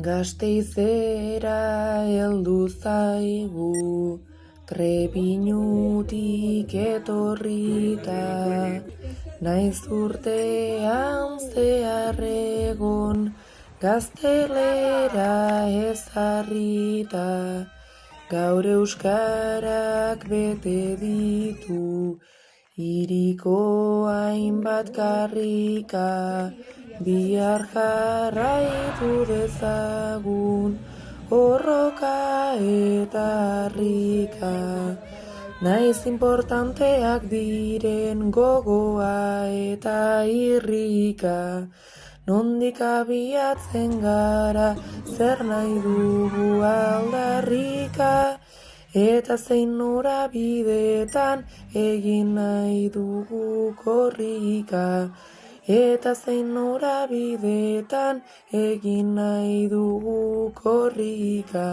Gasteizera heldu zaigu, Trebiñutik etorrita, naiz urtean zehar egon, gaztelera ezarrita, gaur euskarak bete ditu, hiriko hainbat karrika, bihar jarraitu dezagun, borroka eta harrika. Naiz importanteak diren gogoa eta irrika, nondik abiatzen gara, zer nahi dugu aldarrika, eta zein norabidetan egin nahi dugu korrika, eta zein norabidetan egin nahi dugu korrika.